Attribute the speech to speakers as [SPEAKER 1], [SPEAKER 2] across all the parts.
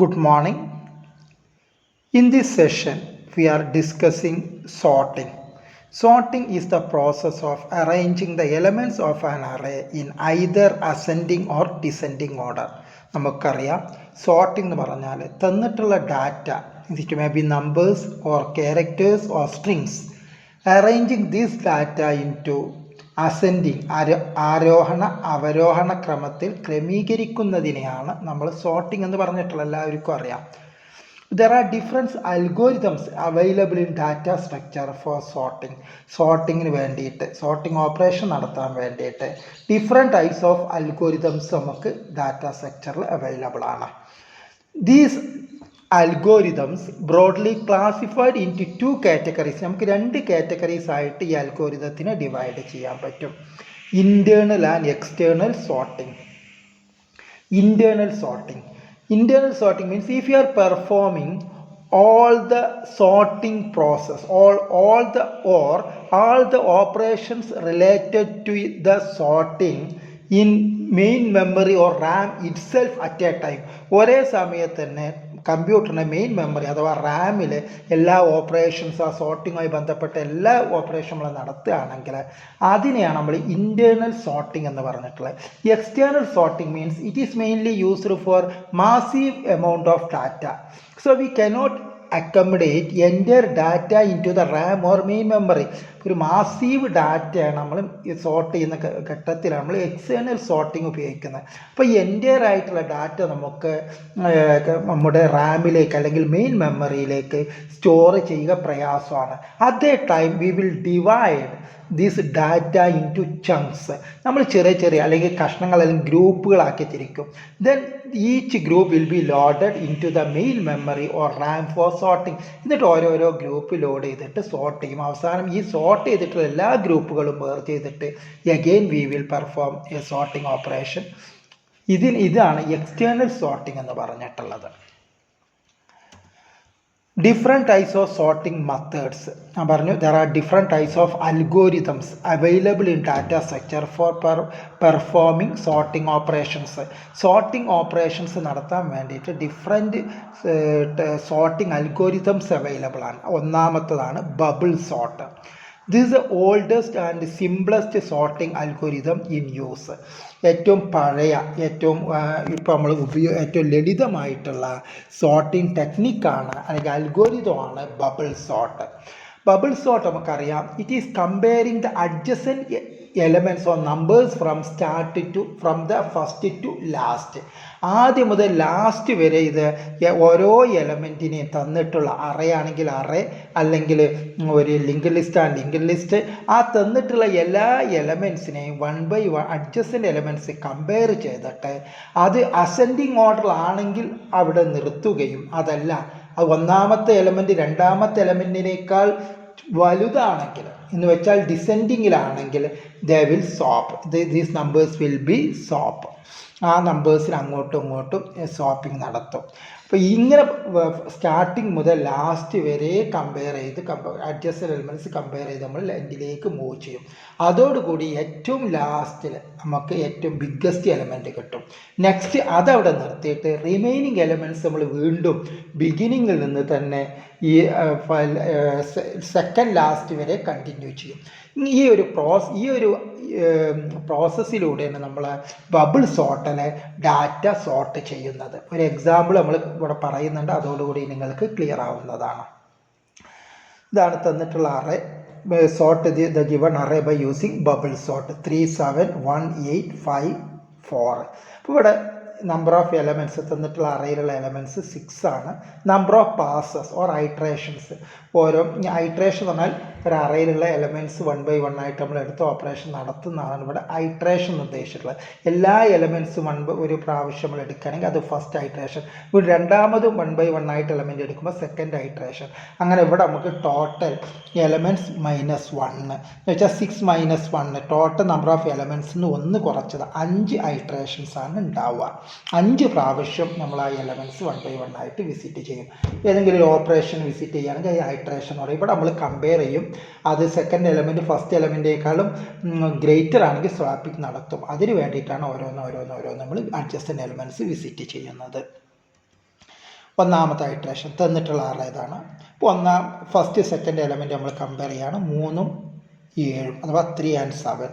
[SPEAKER 1] Good morning. In this session, we are discussing sorting. Sorting is the process of arranging the elements of an array in either ascending or descending order. നമുക്കറിയാം sorting എന്ന് പറഞ്ഞാൽ തന്നിട്ടുള്ള data it may be numbers or characters or strings arranging this data in to ascending ആരോഹണ അവരോഹണ ക്രമത്തിൽ ക്രമീകരിക്കുന്നതിനെയാണ് നമ്മൾ sorting എന്ന് പറഞ്ഞിട്ടുള്ള എല്ലാവർക്കും അറിയാം. There are different algorithms available in data structure for sorting. സോർട്ടിങ്ങിന് വേണ്ടിയിട്ട് സോർട്ടിംഗ് ഓപ്പറേഷൻ നടത്താൻ വേണ്ടിയിട്ട് ഡിഫറെൻറ്റ് ടൈപ്സ് ഓഫ് അൽഗോരിതംസ് നമുക്ക് ഡാറ്റ സ്ട്രക്ചറിൽ അവൈലബിൾ ആണ്. These algorithms broadly classified in to 2 categories. നമുക്ക് 2 categories ആയിട്ട് ഈ അൽഗോരിതത്തിനെ ഡിവൈഡ് ചെയ്യാൻ പറ്റും. Internal and external sorting. Internal sorting means if you are performing all the sorting process, all the operations related to the sorting in main memory or RAM itself at a time. ഒരേ സമയത്ത് തന്നെ കമ്പ്യൂട്ടറിൻ്റെ main memory അഥവാ റാമിൽ എല്ലാ operations ആ സോർട്ടിങ്ങുമായി ബന്ധപ്പെട്ട എല്ലാ ഓപ്പറേഷനുകളും നടത്തുകയാണെങ്കിൽ അതിനെയാണ് നമ്മൾ ഇൻറ്റേർണൽ സോർട്ടിംഗ് എന്ന് പറഞ്ഞിട്ടുള്ളത്. External sorting means it is mainly used for massive amount of data. So we cannot accommodate entire data in to the RAM or main memory. ഒരു മാസീവ് ഡാറ്റയാണ് നമ്മൾ സോർട്ട് ചെയ്യുന്ന ഘട്ടത്തിലാണ് നമ്മൾ എക്സ്റ്റേർണൽ സോർട്ടിങ് ഉപയോഗിക്കുന്നത്. അപ്പോൾ എൻ്റയർ ആയിട്ടുള്ള ഡാറ്റ നമുക്ക് നമ്മുടെ റാമിലേക്ക് അല്ലെങ്കിൽ മെയിൻ മെമ്മറിയിലേക്ക് സ്റ്റോർ ചെയ്യുക പ്രയാസമാണ്. At a time we will divide this data in to chunks. നമ്മൾ ചെറിയ അല്ലെങ്കിൽ കഷ്ണങ്ങൾ അല്ലെങ്കിൽ ഗ്രൂപ്പുകളാക്കി തിരിക്കും. Then each group will be loaded in to the main memory or RAM for sorting. എന്നിട്ട് ഓരോരോ ഗ്രൂപ്പ് ലോഡ് ചെയ്തിട്ട് സോർട്ട് ചെയ്യും. അവസാനം ഈ സോർട്ട് ചെയ്തിട്ടുള്ള എല്ലാ ഗ്രൂപ്പുകളും വേർച്ച് ചെയ്തിട്ട് again we will perform a sorting operation. ഇതാണ് എക്സ്റ്റേർണൽ സോർട്ടിങ് എന്ന് പറഞ്ഞിട്ടുള്ളത്. Different types of sorting methods ഞാൻ പറഞ്ഞു. There are different types of algorithms available in data structure for performing sorting operations. Sorting operations നടത്താൻ വേണ്ടിയിട്ട് ഡിഫറെൻറ്റ് സോർട്ടിംഗ് അൽഗോരിതംസ് അവൈലബിൾ ആണ്. ഒന്നാമത്തതാണ് bubble sort. This is the oldest and simplest sorting algorithm in use. ഏറ്റവും പഴയ ഇപ്പോൾ നമ്മൾ ഏറ്റവും ലളിതമായിട്ടുള്ള സോർട്ടിംഗ് ടെക്നിക്കാണ് അല്ലെങ്കിൽ അൽഗോരിതമാണ് ബബിൾ സോർട്ട്. ബബിൾ സോർട്ട് നമുക്കറിയാം, it is comparing the adjacent elements or numbers from the first to last. ആദ്യം മുതൽ ലാസ്റ്റ് വരെ ഇത് ഓരോ എലമെൻറ്റിനെയും തന്നിട്ടുള്ള അറേ ആണെങ്കിൽ അറേ, അല്ലെങ്കിൽ ഒരു ലിങ്ക് ലിസ്റ്റ് ആ തന്നിട്ടുള്ള എല്ലാ എലമെൻറ്റ്സിനെയും 1 by 1 അഡ്ജസൻറ്റ് എലമെൻറ്റ്സ് കമ്പയർ ചെയ്തിട്ട് അത് അസെൻഡിങ് ഓർഡർ ആണെങ്കിൽ അവിടെ നിർത്തുകയും, അതല്ല അത് ഒന്നാമത്തെ എലമെൻറ്റ് രണ്ടാമത്തെ എലമെൻറ്റിനേക്കാൾ വലുതാണെങ്കിൽ എന്ന് വെച്ചാൽ ഡിസെൻഡിങ്ങിലാണെങ്കിൽ they will swap. These numbers will be swap. ആ നമ്പേഴ്സിന് അങ്ങോട്ടും ഇങ്ങോട്ടും സോപ്പിംഗ് നടത്തും. അപ്പോൾ ഇങ്ങനെ സ്റ്റാർട്ടിങ് മുതൽ ലാസ്റ്റ് വരെ കമ്പയർ ചെയ്ത് അഡ്ജസ്റ്റഡ് എലിമെൻറ്റ്സ് കമ്പയർ ചെയ്ത് നമ്മൾ എൻഡിലേക്ക് മൂവ് ചെയ്യും. അതോടുകൂടി ഏറ്റവും ലാസ്റ്റിൽ നമുക്ക് ഏറ്റവും ബിഗ്ഗസ്റ്റ് എലമെൻറ്റ് കിട്ടും. നെക്സ്റ്റ് അതവിടെ നിർത്തിയിട്ട് റിമൈനിങ് എലമെൻറ്റ്സ് നമ്മൾ വീണ്ടും ബിഗിനിങ്ങിൽ നിന്ന് തന്നെ ഈ സെക്കൻഡ് ലാസ്റ്റ് വരെ കണ്ടിന്യൂ ചെയ്യും. ഈ ഒരു പ്രോസസ്സിലൂടെയാണ് നമ്മൾ ബബിൾ സോർട്ടിനെ ഡാറ്റ സോർട്ട് ചെയ്യുന്നത്. ഒരു എക്സാമ്പിൾ നമ്മൾ ഇവിടെ പറയുന്നുണ്ട്, അതോടുകൂടി നിങ്ങൾക്ക് ക്ലിയർ ആവുന്നതാണ്. ഇതാണ് തന്നിട്ടുള്ള array. Sort the given array by using bubble sort 3 7 1 8 5 4. അപ്പോൾ ഇവിടെ നമ്പർ ഓഫ് എലമെൻറ്റ്സ് തന്നിട്ടുള്ള അറയിലുള്ള എലമെൻറ്റ്സ് 6 ആണ്. Number of passes or iterations, ഓരോ ഐട്രേഷൻ എന്ന് പറഞ്ഞാൽ ഒരു അറയിലുള്ള എലമെൻറ്റ്സ് 1 by 1 ആയിട്ട് നമ്മൾ എടുത്ത് ഓപ്പറേഷൻ നടത്തുന്നതാണ് ഇവിടെ ഐട്രേഷൻ ഉദ്ദേശിച്ചിട്ടുള്ളത്. എല്ലാ എലമെൻറ്റ്സും ഒരു പ്രാവശ്യം നമ്മൾ എടുക്കുകയാണെങ്കിൽ അത് ഫസ്റ്റ് ഐട്രേഷൻ. രണ്ടാമതും 1 by 1 ആയിട്ട് എലമെൻറ്റ് എടുക്കുമ്പോൾ സെക്കൻഡ് ഐട്രേഷൻ. അങ്ങനെ ഇവിടെ നമുക്ക് ടോട്ടൽ എലമെൻറ്റ്സ് -1 എന്ന് വെച്ചാൽ 6 - 1 ടോട്ടൽ നമ്പർ ഓഫ് എലമെൻറ്റ്സിന് 1 കുറച്ചത് 5 ഐട്രേഷൻസ് ആണ് ഉണ്ടാവുക. 5 പ്രാവശ്യം നമ്മൾ ആ എലമെൻറ്റ്സ് 1 by 1 ആയിട്ട് വിസിറ്റ് ചെയ്യും. ഏതെങ്കിലും ഒരു ഓപ്പറേഷൻ വിസിറ്റ് ചെയ്യുകയാണെങ്കിൽ ഈ ഐട്രേഷൻ പറയും. ഇവിടെ നമ്മൾ കമ്പയർ ചെയ്യും, അത് സെക്കൻഡ് എലമെൻറ്റ് ഫസ്റ്റ് എലമെൻറ്റേക്കാളും ഗ്രേറ്റർ ആണെങ്കിൽ സ്വാപ്പിംഗ് നടത്തും. അതിന് വേണ്ടിയിട്ടാണ് ഓരോന്ന് നമ്മൾ അഡ്ജസ്റ്റൻ്റ് എലമെൻറ്റ്സ് വിസിറ്റ് ചെയ്യുന്നത്. ഒന്നാമത്തെ ഐട്രേഷൻ തന്നിട്ടുള്ള ആറേതാണ്. അപ്പോൾ ഫസ്റ്റ് സെക്കൻഡ് എലമെൻറ്റ് നമ്മൾ കമ്പയർ ചെയ്യാണ് 3ഉം 7 അഥവാ 3 and 7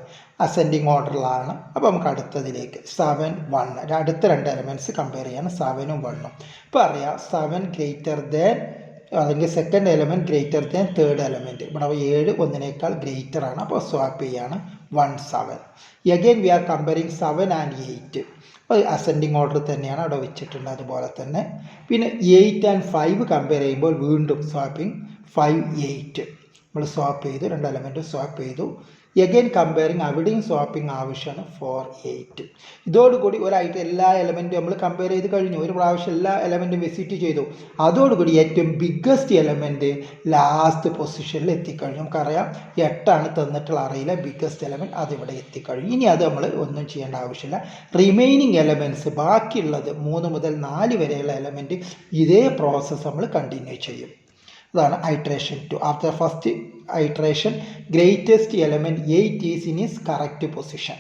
[SPEAKER 1] അസെൻഡിങ് ഓർഡറിലാണ്. അപ്പോൾ നമുക്ക് അടുത്തതിലേക്ക് 7 1 അടുത്ത രണ്ട് എലമെൻറ്റ്സ് കമ്പയർ ചെയ്യാണ് 7ഉം 1ഉം. ഇപ്പോൾ അറിയാം 7 ഗ്രേറ്റർ ദാൻ അല്ലെങ്കിൽ second element greater than third element. ഇവിടെ 7 1 ഗ്രേറ്റർ ആണ്. അപ്പോൾ സ്വാപ്പ് ചെയ്യാണ് 1 7. Again we are comparing 7 and 8. അപ്പോൾ അസെൻഡിങ് ഓർഡർ തന്നെയാണ് അവിടെ വെച്ചിട്ടുണ്ട്. അതുപോലെ തന്നെ പിന്നെ 8 and 5 കമ്പയർ ചെയ്യുമ്പോൾ വീണ്ടും സ്വാപ്പിങ് 5 8 നമ്മൾ സ്വാപ്പ് ചെയ്തു, രണ്ട് എലമെൻറ്റും സ്വാപ്പ് ചെയ്തു. എഗെയിൻ കമ്പയറിങ് അവിടെയും സ്വാപ്പിംഗ് ആവശ്യമാണ് 4 8. ഇതോടുകൂടി എല്ലാ എലമെൻറ്റും നമ്മൾ കമ്പയർ ചെയ്ത് കഴിഞ്ഞു. ഒരു പ്രാവശ്യം എല്ലാ എലമെൻറ്റും വിസിറ്റ് ചെയ്തു. അതോടുകൂടി ഏറ്റവും ബിഗ്ഗസ്റ്റ് എലമെൻറ്റ് ലാസ്റ്റ് പൊസിഷനിൽ എത്തിക്കഴിഞ്ഞു. നമുക്കറിയാം 8 തന്നിട്ടുള്ള അറയിലെ ബിഗ്ഗസ്റ്റ് എലമെൻറ്റ് അതിവിടെ എത്തിക്കഴിഞ്ഞു. ഇനി അത് നമ്മൾ ഒന്നും ചെയ്യേണ്ട ആവശ്യമില്ല. റിമൈനിങ് എലമെൻറ്റ്സ് ബാക്കിയുള്ളത് 3 മുതൽ 4 വരെയുള്ള എലമെൻറ്റ് ഇതേ പ്രോസസ്സ് നമ്മൾ കണ്ടിന്യൂ ചെയ്യും. അതാണ് iteration 2. After first iteration greatest element 8 is in its correct position.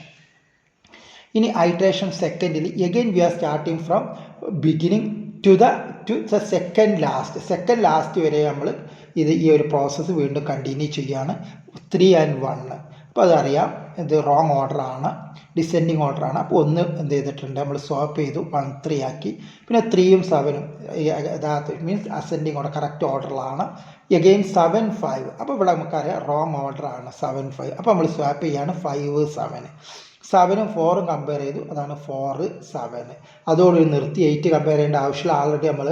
[SPEAKER 1] In iteration secondly again we are starting from beginning to the second last വരെ നമ്മൾ ഈ ഒരു പ്രോസസ്സ് വീണ്ടും കണ്ടിന്യൂ ചെയ്യാണ്. 3 and 1 അപ്പോൾ അതറിയാം ഇത് റോങ് ഓർഡർ ആണ്, ഡിസെൻഡിങ് ഓർഡർ ആണ്. അപ്പോൾ ഒന്ന് എന്ത് ചെയ്തിട്ടുണ്ട് നമ്മൾ സ്വാപ്പ് ചെയ്തു 1 3 ആക്കി. പിന്നെ 3ഉം 7ഉം മീൻസ് അസെൻഡിങ് ഓർഡർ കറക്റ്റ് ഓർഡറിലാണ്. എഗെയിൻ 7 5. അപ്പോൾ ഇവിടെ നമുക്കറിയാം റോങ് ഓർഡർ ആണ് 7 5. അപ്പോൾ നമ്മൾ സ്വാപ്പ് ചെയ്യാണ് 5 7. 7ഉം 4ഉം കമ്പയർ ചെയ്തു, അതാണ് 4 7. അതോടുകൂടി നിർത്തി. 8 കമ്പയർ ചെയ്യേണ്ട ആവശ്യമില്ല, ആൾറെഡി നമ്മൾ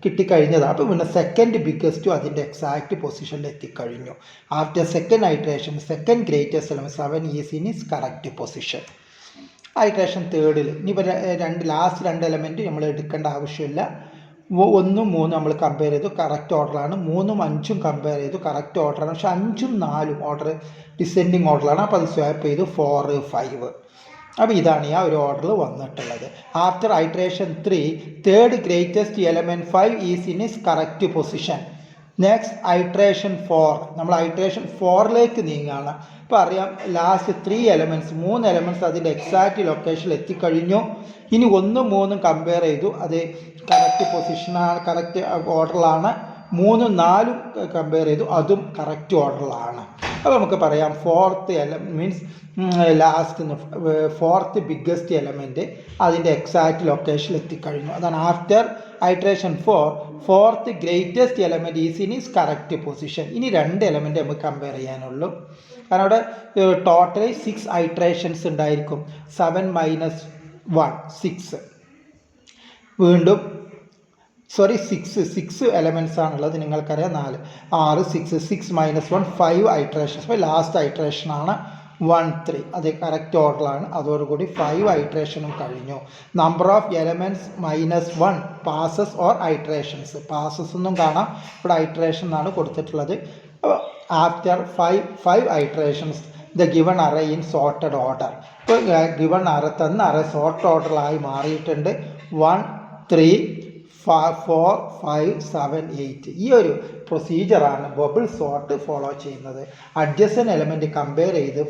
[SPEAKER 1] കിട്ടിക്കഴിഞ്ഞതാണ്. അപ്പോൾ പിന്നെ സെക്കൻഡ് ബിഗ്ഗസ്റ്റും അതിൻ്റെ എക്സാക്റ്റ് പൊസിഷനിൽ എത്തിക്കഴിഞ്ഞു. After second iteration second greatest element 7 is in is correct position. Iteration തേർഡിൽ ഇനിയിപ്പോൾ ലാസ്റ്റ് രണ്ട് എലമെൻറ്റ് നമ്മൾ എടുക്കേണ്ട ആവശ്യമില്ല. 1ഉം 3ഉം നമ്മൾ കമ്പയർ ചെയ്തു, കറക്റ്റ് ഓർഡറാണ്. 3ഉം 5ഉം കമ്പയർ ചെയ്തു, കറക്റ്റ് ഓർഡറാണ്. പക്ഷേ 5ഉം 4ഉം ഓർഡർ ഡിസെൻഡിങ് ഓർഡറാണ്. അപ്പോൾ അത് സ്വാപ്പ് ചെയ്തു 4 5. അപ്പോൾ ഇതാണ് ആ ഒരു ഓർഡർ വന്നിട്ടുള്ളത്. After iteration 3 third greatest element 5 is in is correct position. Next iteration 4 നമ്മൾ ഐട്രേഷൻ 4ലേക്ക് നീങ്ങുകയാണ്. ഇപ്പോൾ അറിയാം ലാസ്റ്റ് 3 എലമെൻറ്റ്സ് അതിൻ്റെ എക്സാക്റ്റ് ലൊക്കേഷനിൽ എത്തിക്കഴിഞ്ഞു. ഇനി 1ഉം 3ഉം കമ്പയർ ചെയ്തു, അത് കറക്റ്റ് പൊസിഷനാണ്, കറക്റ്റ് ഓർഡറിലാണ്. 3ഉം 4ഉം കമ്പയർ ചെയ്തു, അതും കറക്റ്റ് ഓർഡറിലാണ്. അപ്പോൾ നമുക്ക് പറയാം ഫോർത്ത് ബിഗ്ഗസ്റ്റ് എലമെൻറ്റ് അതിൻ്റെ എക്സാക്റ്റ് ലൊക്കേഷനിൽ എത്തിക്കഴിഞ്ഞു. അതാണ് after iteration 4 fourth greatest element is in is correct position. ഇനി 2 എലമെൻറ്റ് നമുക്ക് കമ്പയർ ചെയ്യാനുള്ളൂ. കാരണം അവിടെ ടോട്ടലി 6 ഐട്രേഷൻസ് ഉണ്ടായിരിക്കും. 7 - 1 6. വീണ്ടും 6 എലമെൻറ്റ്സ് ആണുള്ളത്, നിങ്ങൾക്കറിയാം 4 6 6 - 1 5 ഐട്രേഷൻസ്. അപ്പോൾ ലാസ്റ്റ് ഐട്രേഷനാണ് 1 3. അത് കറക്റ്റ് ഓർഡറിലാണ്. അതോടുകൂടി 5 ഐട്രേഷനും കഴിഞ്ഞു. Number of elements -1 passes or iterations. Passes ഒന്നും കാണാം, ഇവിടെ ഐട്രേഷൻ എന്നാണ് കൊടുത്തിട്ടുള്ളത്. After 5 iterations the given array in sorted order. ഇപ്പോൾ ഗിവൺ അറേ തന്ന അറേ സോർട്ട് ഓർഡറിലായി മാറിയിട്ടുണ്ട്. 1 3 4 5 7 8. ഈ ഒരു പ്രൊസീജിയറാണ് ബബിൾ സോർട്ട് ഫോളോ ചെയ്യുന്നത്. അഡ്ജസൻറ്റ് എലമെൻറ്റ് കമ്പയർ ചെയ്ത്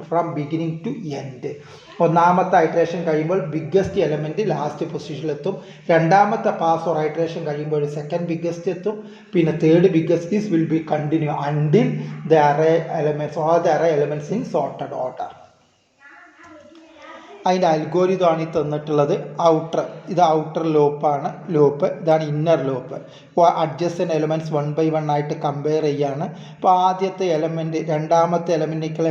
[SPEAKER 1] ഫ്രം ബിഗിനിങ് ടു എൻഡ്. ഒന്നാമത്തെ ഐട്രേഷൻ കഴിയുമ്പോൾ ബിഗ്ഗസ്റ്റ് എലമെൻറ്റ് ലാസ്റ്റ് പൊസിഷനിലെത്തും. രണ്ടാമത്തെ പാസ് ഓർ ഐട്രേഷൻ കഴിയുമ്പോൾ സെക്കൻഡ് ബിഗ്ഗസ്റ്റ് എത്തും. പിന്നെ third biggest this will be continue until the array elements all the array elements in sorted order. അതിൻ്റെ അൽഗോരിതമാണ് ഈ തന്നിട്ടുള്ളത്. ഇത് ഔട്ടർ ലൂപ്പ്, ഇതാണ് ഇന്നർ ലൂപ്പ്. അപ്പോൾ അഡ്ജസ്റ്റൻറ്റ് എലമെൻറ്റ്സ് 1 by 1 ആയിട്ട് കമ്പയർ ചെയ്യാണ്. അപ്പോൾ ആദ്യത്തെ എലമെൻറ്റ് രണ്ടാമത്തെ എലമെൻറ്റിനേക്കാൾ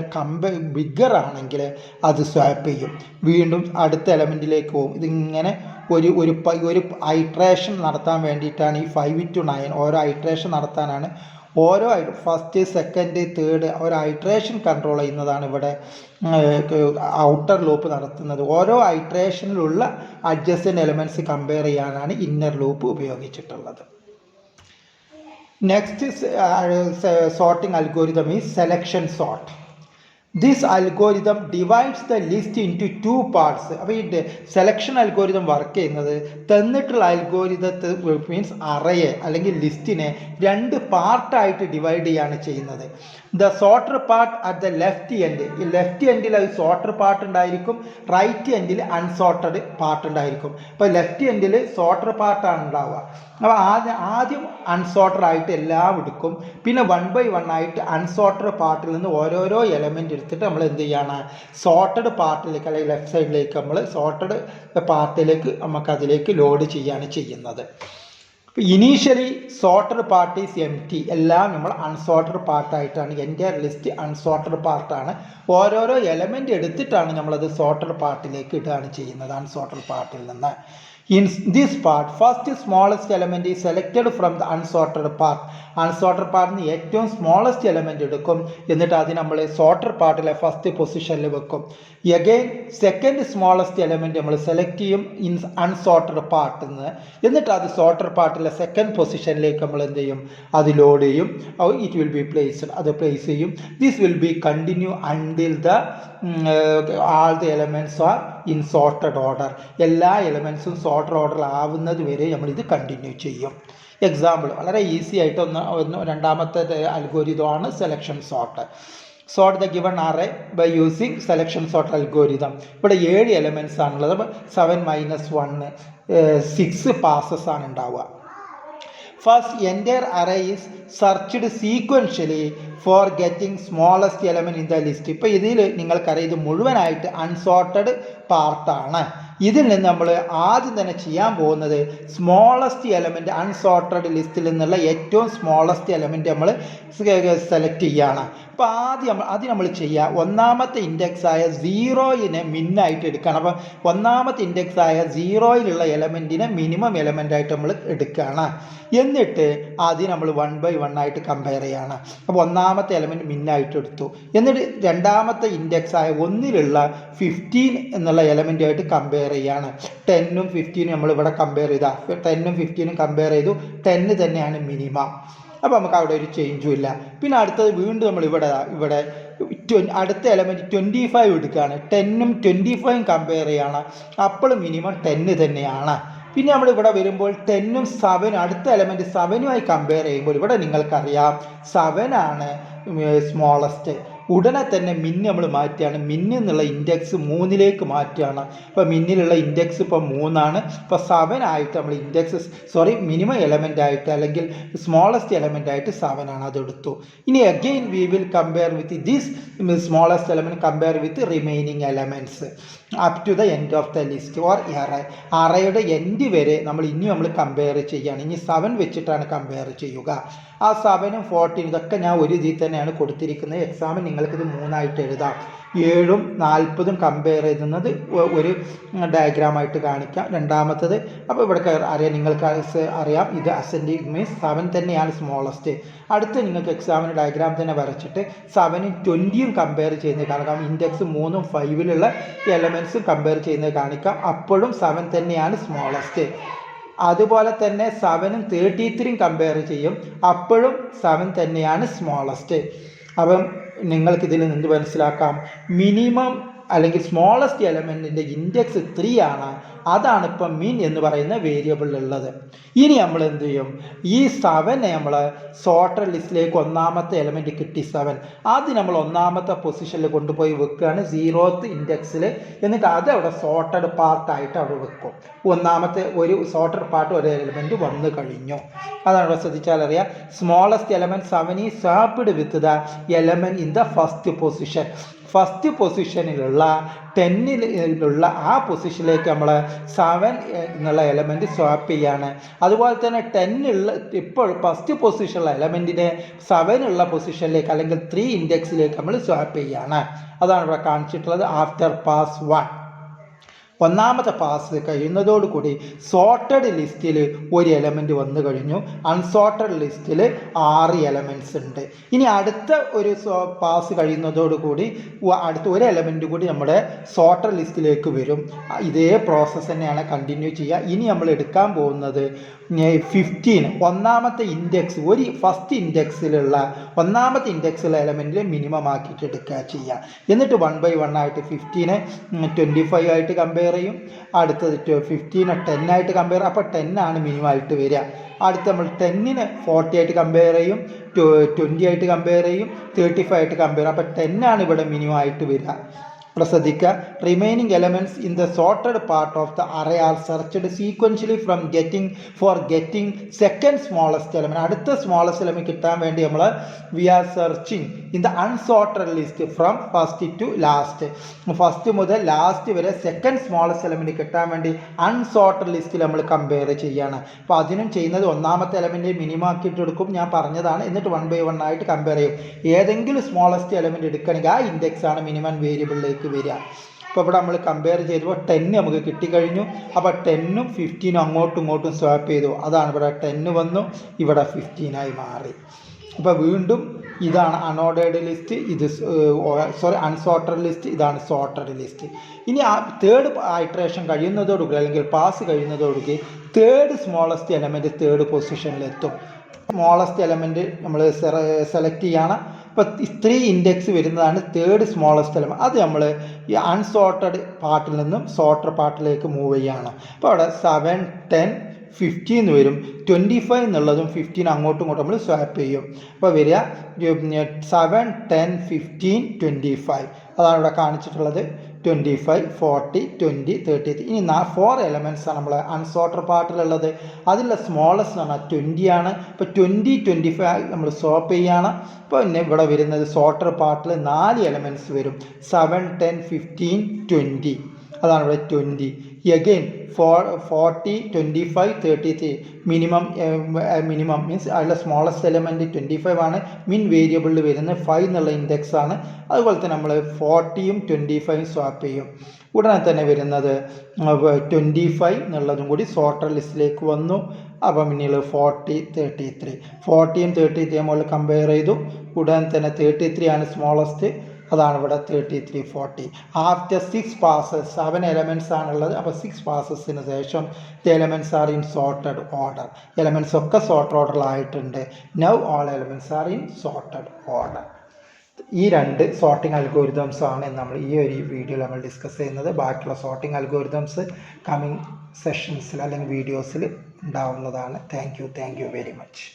[SPEAKER 1] ബിഗ്ഗർ ആണെങ്കിൽ അത് സ്വാപ്പ് ചെയ്യും, വീണ്ടും അടുത്ത എലമെൻറ്റിലേക്ക് പോകും. ഇതിങ്ങനെ ഒരു ഐട്രേഷൻ നടത്താൻ വേണ്ടിയിട്ടാണ് ഈ 5 to 9 ഓരോ ഐട്രേഷൻ നടത്താനാണ്. ഓരോ ഫസ്റ്റ് സെക്കൻഡ് തേർഡ് ഒരു ഐട്രേഷൻ കൺട്രോൾ ചെയ്യുന്നതാണ് ഇവിടെ ഔട്ടർ ലൂപ്പ് നടത്തുന്നത്. ഓരോ ഐട്രേഷനിലുള്ള അഡ്ജസ്റ്റൻറ്റ് എലമെൻറ്റ്സ് കമ്പയർ ചെയ്യാനാണ് ഇന്നർ ലൂപ്പ് ഉപയോഗിച്ചിട്ടുള്ളത്. Next sorting algorithm is selection sort. This algorithm divides the list in to 2 parts. അപ്പോൾ ഈ സെലക്ഷൻ അൽഗോരിതം വർക്ക് ചെയ്യുന്നത് തന്നിട്ടുള്ള അൽഗോരിതത്തെ മീൻസ് അറയെ അല്ലെങ്കിൽ ലിസ്റ്റിനെ 2 പാർട്ടായിട്ട് ഡിവൈഡ് ചെയ്യാണ് ചെയ്യുന്നത്. The sorter part at the left end, ഈ ലെഫ്റ്റ് എൻഡിൽ അത് സോർട്ടർ പാർട്ട് ഉണ്ടായിരിക്കും, റൈറ്റ് എൻഡിൽ അൺസോർട്ടഡ് പാർട്ട് ഉണ്ടായിരിക്കും. അപ്പോൾ ലെഫ്റ്റ് എൻഡിൽ സോർട്ടർ പാർട്ടാണ് ഉണ്ടാവുക. അപ്പോൾ ആദ്യം അൺസോർട്ടർ ആയിട്ട് എല്ലാം എടുക്കും, പിന്നെ 1 by 1 ആയിട്ട് അൺസോർട്ടഡ് പാർട്ടിൽ നിന്ന് ഓരോരോ എലമെൻ്റ് എടുത്തിട്ട് നമ്മൾ എന്ത് ചെയ്യാണ്, സോർട്ടഡ് പാർട്ടിലേക്ക് അല്ലെങ്കിൽ ലെഫ്റ്റ് സൈഡിലേക്ക് നമ്മൾ സോർട്ടഡ് പാർട്ടിലേക്ക് നമുക്കതിലേക്ക് ലോഡ് ചെയ്യാണ് ചെയ്യുന്നത്. Initially sorted part is M T, എല്ലാം നമ്മൾ അൺസോർട്ടഡ് പാർട്ടായിട്ടാണ്, എൻ്റെ ലിസ്റ്റ് അൺസോർട്ടഡ് പാർട്ടാണ്. ഓരോരോ എലമെൻ്റ് എടുത്തിട്ടാണ് നമ്മളത് സോർട്ടഡ് പാർട്ടിലേക്ക് ഇടുകയാണ് ചെയ്യുന്നത് അൺസോർട്ടഡ് പാർട്ടിൽ നിന്ന്. In this part, first smallest element is selected from the unsorted part. Unsorted part നിന്ന് ഏറ്റവും സ്മോളസ്റ്റ് എലമെൻ്റ് എടുക്കും, എന്നിട്ട് അത് നമ്മൾ സോർട്ടഡ് പാർട്ടിലെ ഫസ്റ്റ് പൊസിഷനിൽ വെക്കും. എഗെയിൻ സെക്കൻഡ് സ്മോളസ്റ്റ് എലമെൻ്റ് നമ്മൾ സെലക്ട് ചെയ്യും ഇൻ അൺസോർട്ടഡ് പാർട്ടിൽ നിന്ന്, എന്നിട്ട് അത് സോർട്ടഡ് പാർട്ടിലെ സെക്കൻഡ് പൊസിഷനിലേക്ക് നമ്മൾ എന്ത് ചെയ്യും, അത് ലോഡ് ചെയ്യും. ഇറ്റ് വിൽ ബി പ്ലേസ്ഡ്, അത് പ്ലേസ് ചെയ്യും. This will be continue until the all the elements are in sorted order. എല്ലാ എലമെൻറ്റ്സും സോർട്ടഡ് ഓർഡർ ആവുന്നത് വരെ നമ്മളിത് കണ്ടിന്യൂ ചെയ്യും. എക്സാമ്പിൾ വളരെ ഈസി ആയിട്ട് രണ്ടാമത്തെ അൽഗോരിതമാണ് selection sort. Sort the given array by using selection sort algorithm. ഇവിടെ 7 എലമെൻറ്റ്സ് ആണുള്ളത്. 7 - 1 6 പാസസ് ആണ് ഉണ്ടാവുക. First, entire array is searched sequentially for getting smallest element in the list. ഇപ്പോൾ ഇതിൽ നിങ്ങൾക്കറിയാം ഇത് മുഴുവനായിട്ട് അൺസോർട്ടഡ് പാർട്ടാണ്. ഇതിൽ നിന്ന് നമ്മൾ ആദ്യം തന്നെ ചെയ്യാൻ പോകുന്നത് സ്മോളസ്റ്റ് എലമെൻറ്റ് അൺസോർട്ടഡ് ലിസ്റ്റിൽ നിന്നുള്ള ഏറ്റവും സ്മോളസ്റ്റ് എലമെൻറ്റ് നമ്മൾ സെലക്ട് ചെയ്യുകയാണ്. അപ്പോൾ ആദ്യം നമ്മൾ ചെയ്യുക, ഒന്നാമത്തെ ഇൻഡെക്സ് ആയ 0നെ മിന്നായിട്ട് എടുക്കുകയാണ്. അപ്പം ഒന്നാമത്തെ ഇൻഡെക്സ് ആയ 0യിലുള്ള എലമെൻറ്റിനെ മിനിമം എലമെൻ്റായിട്ട് നമ്മൾ എടുക്കുകയാണ്. എന്നിട്ട് ആദ്യം നമ്മൾ 1 by 1 ആയിട്ട് കമ്പയർ ചെയ്യുകയാണ്. അപ്പോൾ ഒന്നാമത്തെ എലമെൻറ്റ് മിന്നായിട്ട് എടുത്തു, എന്നിട്ട് രണ്ടാമത്തെ ഇൻഡെക്സ് ആയ 1ലുള്ള 15 എന്നുള്ള എലമെൻറ്റുമായിട്ട് കമ്പയർ ചെയ്യാണ്. 10ഉം 15ഉം നമ്മളിവിടെ കമ്പയർ ചെയ്താൽ 10ഉം 15ഉം കമ്പയർ ചെയ്തു, 10 തന്നെയാണ് മിനിമം. അപ്പോൾ നമുക്ക് അവിടെ ഒരു ചേഞ്ചും ഇല്ല. പിന്നെ അടുത്തത് വീണ്ടും നമ്മൾ ഇവിടെ അടുത്ത എലമെൻറ്റ് 25 എടുക്കുകയാണ്. 10ഉം 25ഉം കമ്പയർ ചെയ്യാണ്, അപ്പോൾ മിനിമം 10 തന്നെയാണ്. പിന്നെ നമ്മൾ ഇവിടെ വരുമ്പോൾ 10ഉം 7 അടുത്ത എലമെൻറ്റ് 7ഉമായി കമ്പയർ ചെയ്യുമ്പോൾ ഇവിടെ നിങ്ങൾക്കറിയാം 7 ആണ് സ്മോളസ്റ്റ്. ഉടനെ തന്നെ മിന്ന് നമ്മൾ മാറ്റുകയാണ്, മിന്ന് എന്നുള്ള ഇൻഡെക്സ് 3ലേക്ക് മാറ്റുകയാണ്. അപ്പോൾ മിന്നിലുള്ള ഇൻഡെക്സ് ഇപ്പോൾ 3ആണ്. ഇപ്പോൾ 7 ആയിട്ട് നമ്മൾ മിനിമം എലമെൻ്റ് ആയിട്ട് അല്ലെങ്കിൽ സ്മോളസ്റ്റ് എലമെൻ്റ് ആയിട്ട് 7 ആണ്, അതെടുത്തു. ഇനി again we will compare with this smallest element compare with remaining elements up to the end of the list or array. അറേയുടെ എൻഡ് വരെ നമ്മൾ കമ്പയർ ചെയ്യുകയാണ്. ഇനി 7 വെച്ചിട്ടാണ് കമ്പയർ ചെയ്യുക. ആ 7ഉം 14 ഇതൊക്കെ ഞാൻ ഒരു ഇതിൽ തന്നെയാണ് കൊടുത്തിരിക്കുന്നത്. എക്സാമിന് നിങ്ങൾക്കിത് 3ആയിട്ട് എഴുതാം. 7ഉം 40ഉം കമ്പയർ ചെയ്യുന്നത് ഒരു ഡയഗ്രാമായിട്ട് കാണിക്കാം. രണ്ടാമത്തത് അപ്പോൾ ഇവിടെ നിങ്ങൾക്ക് അറിയാം ഇത് അസെൻഡിങ് മീൻസ് 7 തന്നെയാണ് സ്മോളസ്റ്റ്. അടുത്ത് നിങ്ങൾക്ക് എക്സാമിന് ഡയഗ്രാം തന്നെ വരച്ചിട്ട് 7ഉം 20ഉം കമ്പയർ ചെയ്യുന്നത് കാണിക്കാം. ഇൻഡെക്സ് 3ഉം 5ലുള്ള എലമെൻറ്റ്സും കമ്പയർ ചെയ്യുന്നത് കാണിക്കാം. അപ്പോഴും 7 തന്നെയാണ് സ്മോളസ്റ്റ്. അതുപോലെ തന്നെ 7ഉം 33ഉം കമ്പയർ ചെയ്യും, അപ്പോഴും 7 തന്നെയാണ് സ്മോളസ്റ്റ്. അപ്പം നിങ്ങൾക്കിതിൽ നിന്ന് മനസ്സിലാക്കാം മിനിമം അല്ലെങ്കിൽ സ്മോളസ്റ്റ് എലമെൻറ്റിൻ്റെ ഇൻഡെക്സ് 3 ആണ്. അതാണ് ഇപ്പം മീൻ എന്ന് പറയുന്ന വേരിയബിളിലുള്ളത്. ഇനി നമ്മൾ എന്ത് ചെയ്യും, ഈ 7നെ നമ്മൾ സോർട്ടഡ് ലിസ്റ്റിലേക്ക് ഒന്നാമത്തെ എലമെൻറ്റ് കിട്ടി 7, അത് നമ്മൾ ഒന്നാമത്തെ പൊസിഷനിൽ കൊണ്ടുപോയി വെക്കുകയാണ് 0th ഇൻഡെക്സിൽ. എന്നിട്ട് അത് അവിടെ സോർട്ടഡ് പാർട്ടായിട്ട് അവിടെ വെക്കും. ഒന്നാമത്തെ ഒരു സോർട്ടഡ് പാർട്ട് ഒരു എലമെൻറ്റ് വന്നു കഴിഞ്ഞു. അതാണ് ഇവിടെ ശ്രദ്ധിച്ചാൽ അറിയാം. Smallest element 7 is swapped with the element in the first position. First പൊസിഷനിലുള്ള 10ലുള്ള ആ പൊസിഷനിലേക്ക് നമ്മൾ 7 എന്നുള്ള എലമെൻറ്റ് സ്വാപ്പ് ചെയ്യാണ്. അതുപോലെ തന്നെ 10 ഇപ്പോൾ ഫസ്റ്റ് പൊസിഷനുള്ള എലമെൻറ്റിനെ 7 പൊസിഷനിലേക്ക് അല്ലെങ്കിൽ 3 ഇൻഡെക്സിലേക്ക് നമ്മൾ സ്വാപ്പ് ചെയ്യാണ്. അതാണ് ഇവിടെ കാണിച്ചിട്ടുള്ളത് ആഫ്റ്റർ പാസ് 1. ഒന്നാമത്തെ പാസ് കഴിയുന്നതോടുകൂടി സോർട്ടഡ് ലിസ്റ്റിൽ ഒരു എലമെൻറ്റ് വന്നു കഴിഞ്ഞു. അൺസോർട്ടഡ് ലിസ്റ്റിൽ 6 എലമെൻറ്റ്സ് ഉണ്ട്. ഇനി അടുത്ത ഒരു പാസ് കഴിയുന്നതോടുകൂടി അടുത്ത ഒരു എലമെൻറ്റ് കൂടി നമ്മുടെ സോർട്ടഡ് ലിസ്റ്റിലേക്ക് വരും. ഇതേ പ്രോസസ്സ് തന്നെയാണ് കണ്ടിന്യൂ ചെയ്യുക. ഇനി നമ്മൾ എടുക്കാൻ പോകുന്നത് 15 ഒന്നാമത്തെ ഇൻഡെക്സ് ഫസ്റ്റ് ഇൻഡെക്സിലുള്ള ഒന്നാമത്തെ ഇൻഡെക്സിലുള്ള എലമെൻറ്റിൽ മിനിമം ആക്കിയിട്ട് എടുക്കുക ചെയ്യുക. എന്നിട്ട് 1 by 1 ആയിട്ട് 15 25 ആയിട്ട് കമ്പയർ ചെയ്യും. അടുത്തത് 15 10 ആയിട്ട് കമ്പയർ. അപ്പോൾ 10 ആണ് മിനിമം ആയിട്ട് വരിക. അടുത്ത് നമ്മൾ 10നെ 40 ആയിട്ട് കമ്പയർ ചെയ്യും, 20 ആയിട്ട് കമ്പയർ ചെയ്യും, 35 ആയിട്ട് കമ്പയർ ചെയ്യും. അപ്പോൾ 10 ആണ് ഇവിടെ മിനിമം ആയിട്ട് വരിക. ശ്രദ്ധിക്കുക, remaining elements in the sorted part of the array are searched sequentially from getting second smallest element. അടുത്ത സ്മോളസ്റ്റ് എലമെൻറ്റ് കിട്ടാൻ വേണ്ടി നമ്മൾ we are searching in the unsorted list from first to last. First മുതൽ last വരെ second smallest element കിട്ടാൻ വേണ്ടി unsorted ലിസ്റ്റിൽ നമ്മൾ കമ്പയർ ചെയ്യുകയാണ്. അപ്പോൾ അതിനും ചെയ്യുന്നത് ഒന്നാമത്തെ എലമെൻറ്റ് മിനിമം ആക്കിയിട്ട് എടുക്കും, ഞാൻ പറഞ്ഞതാണ്. എന്നിട്ട് 1 by 1 ആയിട്ട് കമ്പയർ ചെയ്യും. ഏതെങ്കിലും സ്മോളസ്റ്റ് എലമെൻറ്റ് എടുക്കുകയാണെങ്കിൽ ആ ഇൻഡെക്സ് ആണ് മിനിമം വേരിയബിളിലേക്ക് വരിക. അപ്പോൾ ഇവിടെ നമ്മൾ കമ്പയർ ചെയ്തപ്പോൾ 10 നമുക്ക് കിട്ടിക്കഴിഞ്ഞു. അപ്പോൾ 10ഉം 15ഉം അങ്ങോട്ടും ഇങ്ങോട്ടും സ്വാപ്പ് ചെയ്തു. അതാണ് ഇവിടെ 10 വന്നു, ഇവിടെ 15 മാറി. അപ്പോൾ വീണ്ടും ഇതാണ് അൺഓർഡേർഡ് ലിസ്റ്റ്, ഇത് അൺസോർട്ടഡ് ലിസ്റ്റ്, ഇതാണ് സോർട്ടഡ് ലിസ്റ്റ്. ഇനി ആ തേർഡ് ഐട്രേഷൻ കഴിയുന്നതോടുകൂടി അല്ലെങ്കിൽ പാസ് കഴിയുന്നതോടുകൂടി തേർഡ് സ്മോളസ്റ്റ് എലമെൻറ്റ് തേർഡ് പൊസിഷനിലെത്തും. സ്മോളസ്റ്റ് എലമെൻറ്റ് നമ്മൾ സെലക്ട് ചെയ്യണം. ഇപ്പോൾ 3 ഇൻഡെക്സ് വരുന്നതാണ് തേർഡ് സ്മോളസ്റ്റ് എലമെൻറ്റ്. അത് നമ്മൾ ഈ അൺസോർട്ടഡ് പാർട്ടിൽ നിന്നും സോർട്ടഡ് പാർട്ടിലേക്ക് മൂവ് ചെയ്യുകയാണ്. അപ്പോൾ അവിടെ 7 10 15 വരും. 25 എന്നുള്ളതും 15 അങ്ങോട്ടും ഇങ്ങോട്ടും നമ്മൾ സ്വാപ്പ് ചെയ്യും. അപ്പോൾ വരിക 7 10 15 25. അതാണ് ഇവിടെ കാണിച്ചിട്ടുള്ളത്. 25 40 20 30. ഇനി 4 എലമെൻറ്റ്സ് ആണ് നമ്മൾ അൺസോർട്ടഡ് പാർട്ടിലുള്ളത്. അതിലുള്ള സ്മോളസ്റ്റ് എന്ന് പറഞ്ഞാൽ 20 ആണ്. ഇപ്പോൾ 20 25 നമ്മൾ സ്വാപ്പ് ചെയ്യുകയാണ്. ഇപ്പോൾ പിന്നെ ഇവിടെ വരുന്നത് സോർട്ടഡ് പാർട്ടിൽ 4 എലമെൻറ്റ്സ് വരും. 7 10 15 20. അതാണ് ഇവിടെ 20. അഗെയിൻ 40 25 33. മിനിമം മീൻസ് അതിലെ സ്മോളസ്റ്റ് എലമെൻറ്റ് 25 ആണ്. മിൻ വേരിയബിളിൽ വരുന്നത് 5 എന്നുള്ള ഇൻഡെക്സ് ആണ്. അതുപോലെ തന്നെ നമ്മൾ 40ഉം 25ഉം സ്വാപ്പ് ചെയ്യും. ഉടനെ തന്നെ വരുന്നത് 25 എന്നുള്ളതും കൂടി സോർട്ടഡ് ലിസ്റ്റിലേക്ക് വന്നു. അപ്പം പിന്നീട് 40 33. 40ഉം 33 നമ്മൾ കമ്പയർ ചെയ്തു. ഉടനെ തന്നെ 33 ആണ് സ്മോളസ്റ്റ്. അതാണ് ഇവിടെ 33 40. ആഫ്റ്റർ 6 പാസസ് 7 എലമെൻറ്റ്സ് ആണുള്ളത്. അപ്പോൾ 6 പാസസിന് ശേഷം the elements are in sorted order. Elements ഒക്കെ സോർട്ടഡ് ഓർഡറിലായിട്ടുണ്ട്. Now all elements are in sorted order. ഈ 2 സോർട്ടിംഗ് അൽഗോരിതംസ് ആണ് നമ്മൾ ഈ ഒരു വീഡിയോയിൽ നമ്മൾ ഡിസ്കസ് ചെയ്യുന്നത്. ബാക്കിയുള്ള സോർട്ടിംഗ് അൽഗോരിതംസ് കമ്മിങ് സെഷൻസിൽ അല്ലെങ്കിൽ വീഡിയോസിൽ ഉണ്ടാവുന്നതാണ്. Thank you very much.